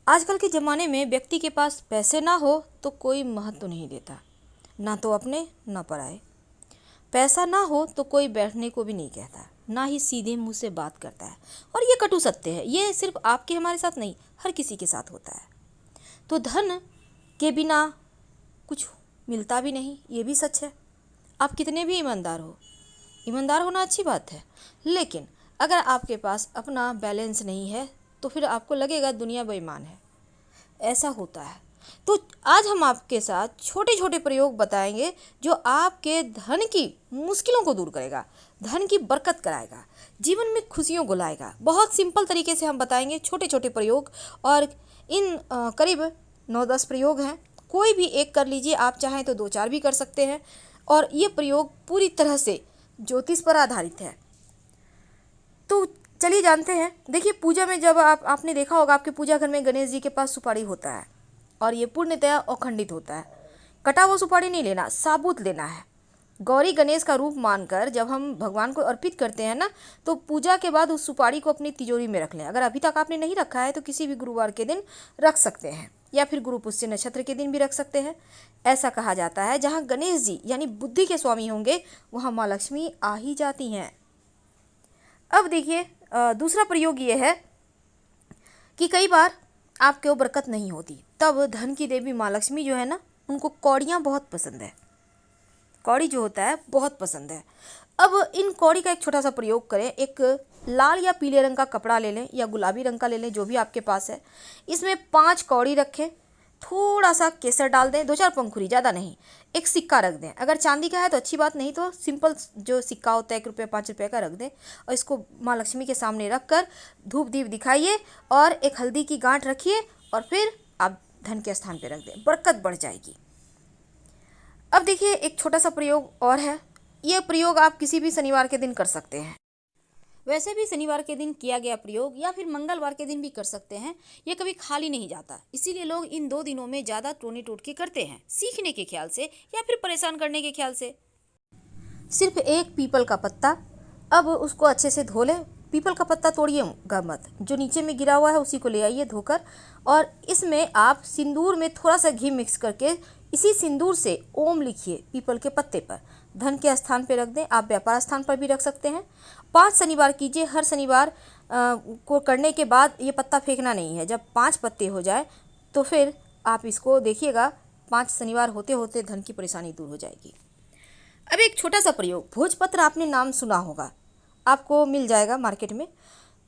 आजकल के ज़माने में व्यक्ति के पास पैसे ना हो तो कोई महत्व नहीं देता, ना तो अपने ना पराए। पैसा ना हो तो कोई बैठने को भी नहीं कहता, ना ही सीधे मुंह से बात करता है। और ये कटु सत्य है, ये सिर्फ आपके हमारे साथ नहीं, हर किसी के साथ होता है। तो धन के बिना कुछ मिलता भी नहीं, ये भी सच है। आप कितने भी ईमानदार हो, ईमानदार होना अच्छी बात है, लेकिन अगर आपके पास अपना बैलेंस नहीं है तो फिर आपको लगेगा दुनिया बेईमान है। ऐसा होता है। तो आज हम आपके साथ छोटे छोटे प्रयोग बताएंगे जो आपके धन की मुश्किलों को दूर करेगा, धन की बरकत कराएगा, जीवन में खुशियों को लाएगा। बहुत सिंपल तरीके से हम बताएंगे छोटे छोटे प्रयोग, और इन करीब 9-10 प्रयोग हैं। कोई भी एक कर लीजिए, आप चाहें तो 2-4 भी कर सकते हैं। और ये प्रयोग पूरी तरह से ज्योतिष पर आधारित है। तो चलिए जानते हैं। देखिए, पूजा में जब आपने देखा होगा, आपके पूजा घर में गणेश जी के पास सुपारी होता है और ये पूर्णतया अखंडित होता है। कटा हुआ सुपारी नहीं लेना, साबुत लेना है। गौरी गणेश का रूप मानकर जब हम भगवान को अर्पित करते हैं ना, तो पूजा के बाद उस सुपारी को अपनी तिजोरी में रख लें। अगर अभी तक आपने नहीं रखा है तो किसी भी गुरुवार के दिन रख सकते हैं, या फिर गुरु पुष्य नक्षत्र के दिन भी रख सकते हैं। ऐसा कहा जाता है, जहाँ गणेश जी यानी बुद्धि के स्वामी होंगे वहाँ माँ लक्ष्मी आ ही जाती हैं। अब देखिए, दूसरा प्रयोग ये है कि कई बार आपके वो बरकत नहीं होती, तब धन की देवी माँ लक्ष्मी जो है ना, उनको कौड़ियाँ बहुत पसंद है। कौड़ी जो होता है बहुत पसंद है। अब इन कौड़ी का एक छोटा सा प्रयोग करें। एक लाल या पीले रंग का कपड़ा ले लें या गुलाबी रंग का ले लें, जो भी आपके पास है। इसमें 5 कौड़ी रखें, थोड़ा सा केसर डाल दें, 2-4 पंखुड़ी, ज़्यादा नहीं। एक सिक्का रख दें, अगर चांदी का है तो अच्छी बात, नहीं तो सिंपल जो सिक्का होता है 1 रुपये 5 रुपये का रख दें। और इसको माँ लक्ष्मी के सामने रख कर धूप दीप दिखाइए और एक हल्दी की गांठ रखिए, और फिर आप धन के स्थान पर रख दें, बरकत बढ़ जाएगी। अब देखिए, एक छोटा सा प्रयोग और है। ये प्रयोग आप किसी भी शनिवार के दिन कर सकते हैं। वैसे भी शनिवार के दिन किया गया प्रयोग या फिर मंगलवार के दिन भी कर सकते हैं। ये कभी खाली नहीं जाता, इसीलिए लोग इन 2 दिनों में ज़्यादा टोने टोटके करते हैं, सीखने के ख्याल से या फिर परेशान करने के ख्याल से। सिर्फ एक पीपल का पत्ता, अब उसको अच्छे से धो लें। पीपल का पत्ता तोड़िएगा मत, जो नीचे में गिरा हुआ है उसी को ले आइए धोकर, और इसमें आप सिंदूर में थोड़ा सा घी मिक्स करके इसी सिंदूर से ओम लिखिए पीपल के पत्ते पर। धन के स्थान पर रख दें, आप व्यापार स्थान पर भी रख सकते हैं। 5 शनिवार कीजिए। हर शनिवार को करने के बाद ये पत्ता फेंकना नहीं है। जब 5 पत्ते हो जाए तो फिर आप इसको देखिएगा, 5 शनिवार होते होते धन की परेशानी दूर हो जाएगी। अब एक छोटा सा प्रयोग, भोजपत्र आपने नाम सुना होगा, आपको मिल जाएगा मार्केट में।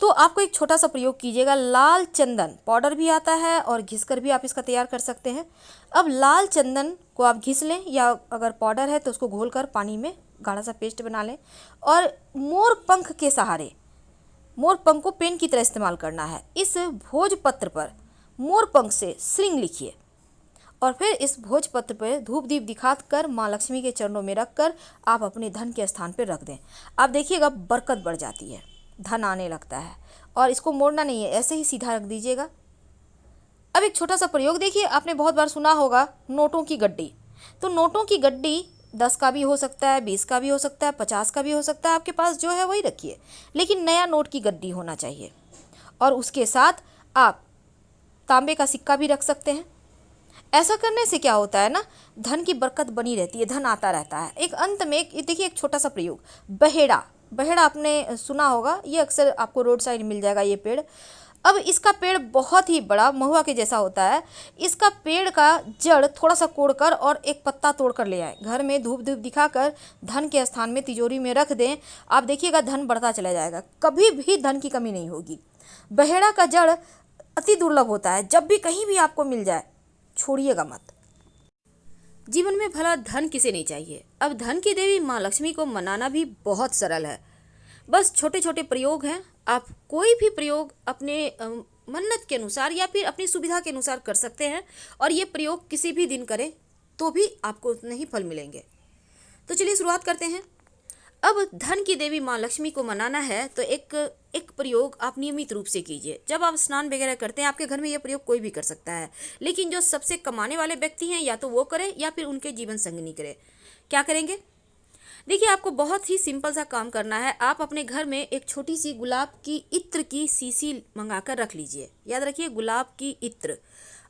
तो आपको एक छोटा सा प्रयोग कीजिएगा। लाल चंदन पाउडर भी आता है और घिसकर भी आप इसका तैयार कर सकते हैं। अब लाल चंदन को आप घिस लें, या अगर पाउडर है तो उसको घोलकर पानी में गाढ़ा सा पेस्ट बना लें, और मोर पंख के सहारे, मोर पंख को पेन की तरह इस्तेमाल करना है। इस भोजपत्र पर मोर पंख से श्रृंग लिखिए, और फिर इस भोजपत्र पर धूप दीप दिखाकर माँ लक्ष्मी के चरणों में रखकर आप अपने धन के स्थान पर रख दें। आप देखिएगा बरकत बढ़ जाती है, धन आने लगता है। और इसको मोड़ना नहीं है, ऐसे ही सीधा रख दीजिएगा। अब एक छोटा सा प्रयोग देखिए, आपने बहुत बार सुना होगा नोटों की गड्डी। तो नोटों की गड्डी 10 का भी हो सकता है, 20 का भी हो सकता है, 50 का भी हो सकता है। आपके पास जो है वही रखिए, लेकिन नया नोट की गड्डी होना चाहिए। और उसके साथ आप तांबे का सिक्का भी रख सकते हैं। ऐसा करने से क्या होता है ना, धन की बरकत बनी रहती है, धन आता रहता है। एक अंत में देखिए, एक छोटा सा प्रयोग, बहेड़ा। बहेड़ा आपने सुना होगा, ये अक्सर आपको रोड साइड मिल जाएगा ये पेड़। अब इसका पेड़ बहुत ही बड़ा महुआ के जैसा होता है। इसका पेड़ का जड़ थोड़ा सा कोड़कर और एक पत्ता तोड़कर ले आए, घर में धूप धूप दिखाकर धन के स्थान में तिजोरी में रख दें। आप देखिएगा धन बढ़ता चला जाएगा, कभी भी धन की कमी नहीं होगी। बहेड़ा का जड़ अति दुर्लभ होता है, जब भी कहीं भी आपको मिल जाए छोड़िएगा मत। जीवन में भला धन किसे नहीं चाहिए। अब धन की देवी माँ लक्ष्मी को मनाना भी बहुत सरल है, बस छोटे छोटे प्रयोग हैं। आप कोई भी प्रयोग अपने मन्नत के अनुसार या फिर अपनी सुविधा के अनुसार कर सकते हैं, और ये प्रयोग किसी भी दिन करें तो भी आपको उतने ही फल मिलेंगे। तो चलिए शुरुआत करते हैं। अब धन की देवी माँ लक्ष्मी को मनाना है तो एक प्रयोग आप नियमित रूप से कीजिए। जब आप स्नान वगैरह करते हैं, आपके घर में यह प्रयोग कोई भी कर सकता है, लेकिन जो सबसे कमाने वाले व्यक्ति हैं या तो वो करें या फिर उनके जीवन संगिनी करें। क्या करेंगे, देखिए, आपको बहुत ही सिंपल सा काम करना है। आप अपने घर में एक छोटी सी गुलाब की इत्र की शीशी मंगा कर रख लीजिए। याद रखिए, गुलाब की इत्र।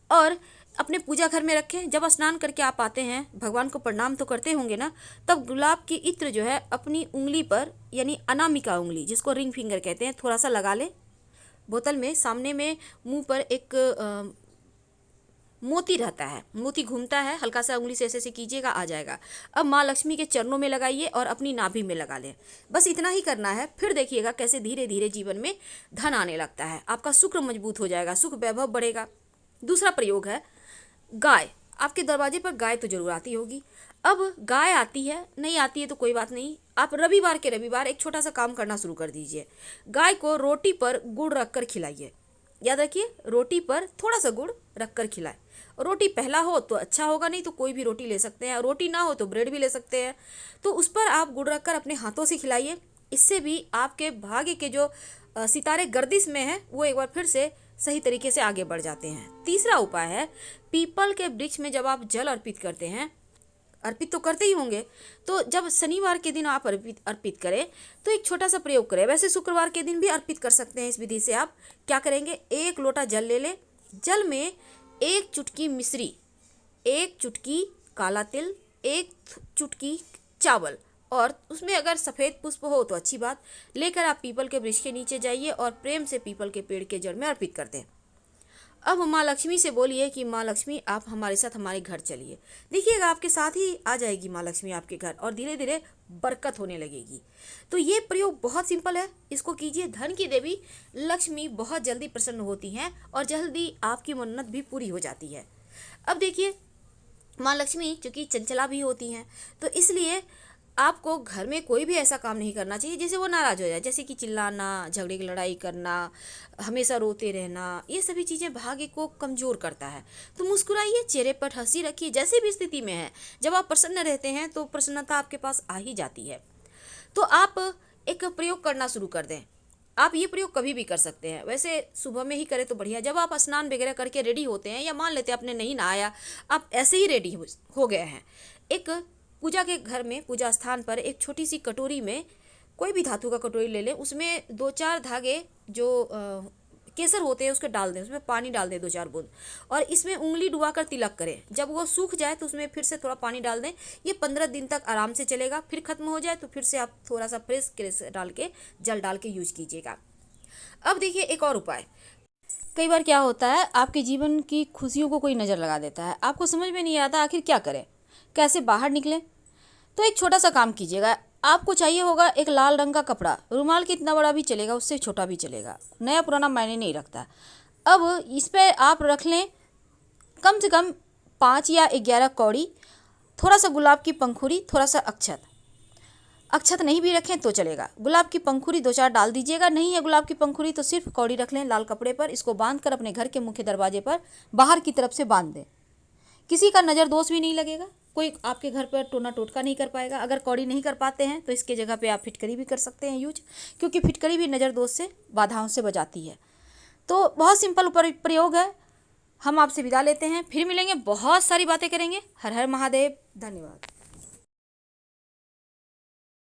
और अपने पूजा घर में रखें। जब स्नान करके आप आते हैं, भगवान को प्रणाम तो करते होंगे ना, तब गुलाब की इत्र जो है अपनी उंगली पर, यानी अनामिका उंगली जिसको रिंग फिंगर कहते हैं, थोड़ा सा लगा लें। बोतल में सामने में मुंह पर एक मोती रहता है, मोती घूमता है, हल्का सा उंगली से ऐसे ऐसे कीजिएगा, आ जाएगा। अब माँ लक्ष्मी के चरणों में लगाइए और अपनी नाभि में लगा लें। बस इतना ही करना है। फिर देखिएगा कैसे धीरे धीरे जीवन में धन आने लगता है। आपका शुक्र मजबूत हो जाएगा, सुख वैभव बढ़ेगा। दूसरा प्रयोग है गाय। आपके दरवाजे पर गाय तो जरूर आती होगी। अब गाय आती है, नहीं आती है तो कोई बात नहीं, आप रविवार के रविवार एक छोटा सा काम करना शुरू कर दीजिए। गाय को रोटी पर गुड़ रखकर खिलाइए। याद रखिए, रोटी पर थोड़ा सा गुड़ रखकर खिलाएं। रोटी पहला हो तो अच्छा होगा, नहीं तो कोई भी रोटी ले सकते हैं। रोटी ना हो तो ब्रेड भी ले सकते हैं। तो उस पर आप गुड़ रखकर अपने हाथों से खिलाइए। इससे भी आपके भाग्य के जो सितारे गर्दिश में हैं वो एक बार फिर से सही तरीके से आगे बढ़ जाते हैं। तीसरा उपाय है, पीपल के वृक्ष में जब आप जल अर्पित करते हैं, अर्पित तो करते ही होंगे, तो जब शनिवार के दिन आप अर्पित करें तो एक छोटा सा प्रयोग करें। वैसे शुक्रवार के दिन भी अर्पित कर सकते हैं। इस विधि से आप क्या करेंगे, एक लोटा जल ले लें। जल में एक चुटकी मिश्री, एक चुटकी काला तिल, एक चुटकी चावल, और उसमें अगर सफ़ेद पुष्प हो तो अच्छी बात, लेकर आप पीपल के वृक्ष के नीचे जाइए और प्रेम से पीपल के पेड़ के जड़ में अर्पित कर दें। अब माँ लक्ष्मी से बोलिए कि माँ लक्ष्मी, आप हमारे साथ हमारे घर चलिए। देखिएगा आपके साथ ही आ जाएगी माँ लक्ष्मी आपके घर, और धीरे धीरे बरकत होने लगेगी। तो ये प्रयोग बहुत सिंपल है, इसको कीजिए। धन की देवी लक्ष्मी बहुत जल्दी प्रसन्न होती हैं और जल्दी आपकी मन्नत भी पूरी हो जाती है। अब देखिए, माँ लक्ष्मी चूँकि चंचला भी होती हैं, तो इसलिए आपको घर में कोई भी ऐसा काम नहीं करना चाहिए जिससे वो नाराज़ हो जाए, जैसे कि चिल्लाना, झगड़े की लड़ाई करना, हमेशा रोते रहना। ये सभी चीज़ें भाग्य को कमज़ोर करता है। तो मुस्कुराइए, चेहरे पर हंसी रखिए। जैसी भी स्थिति में है, जब आप प्रसन्न रहते हैं तो प्रसन्नता आपके पास आ ही जाती है। तो आप एक प्रयोग करना शुरू कर दें। आप ये प्रयोग कभी भी कर सकते हैं। वैसे सुबह में ही करें तो बढ़िया। जब आप स्नान वगैरह करके रेडी होते हैं, या मान लेते हैं आपने नहीं नहाया, आप ऐसे ही रेडी हो गए हैं, एक पूजा के घर में, पूजा स्थान पर एक छोटी सी कटोरी में, कोई भी धातु का कटोरी ले लें, उसमें 2-4 धागे जो केसर होते हैं उसके डाल दें, उसमें पानी डाल दें 2-4 बूंद, और इसमें उंगली डुबा कर तिलक करें। जब वो सूख जाए तो उसमें फिर से थोड़ा पानी डाल दें। ये 15 दिन तक आराम से चलेगा। फिर खत्म हो जाए तो फिर से आप थोड़ा सा फ्रेश केसर डाल के, जल डाल के यूज कीजिएगा। अब देखिए एक और उपाय। कई बार क्या होता है, आपके जीवन की खुशियों को कोई नज़र लगा देता है, आपको समझ में नहीं आता आखिर क्या करें, कैसे बाहर निकलें। तो एक छोटा सा काम कीजिएगा। आपको चाहिए होगा एक लाल रंग का कपड़ा, रुमाल कितना बड़ा भी चलेगा, उससे छोटा भी चलेगा, नया पुराना मायने नहीं रखता। अब इस पर आप रख लें कम से कम 5 या 11 कौड़ी, थोड़ा सा गुलाब की पंखुड़ी, थोड़ा सा अक्षत। अक्षत नहीं भी रखें तो चलेगा। गुलाब की पंखुड़ी 2-4 डाल दीजिएगा। नहीं है गुलाब की पंखुड़ी तो सिर्फ कौड़ी रख लें लाल कपड़े पर। इसको बांध कर अपने घर के मुख्य दरवाजे पर बाहर की तरफ से बांध दें। किसी का नज़र दोष भी नहीं लगेगा, कोई आपके घर पर टोना टोटका नहीं कर पाएगा। अगर कौड़ी नहीं कर पाते हैं तो इसके जगह पे आप फिटकरी भी कर सकते हैं यूज, क्योंकि फिटकरी भी नज़र दोष से, बाधाओं से बचाती है। तो बहुत सिंपल प्रयोग है। हम आपसे विदा लेते हैं, फिर मिलेंगे, बहुत सारी बातें करेंगे। हर हर महादेव। धन्यवाद।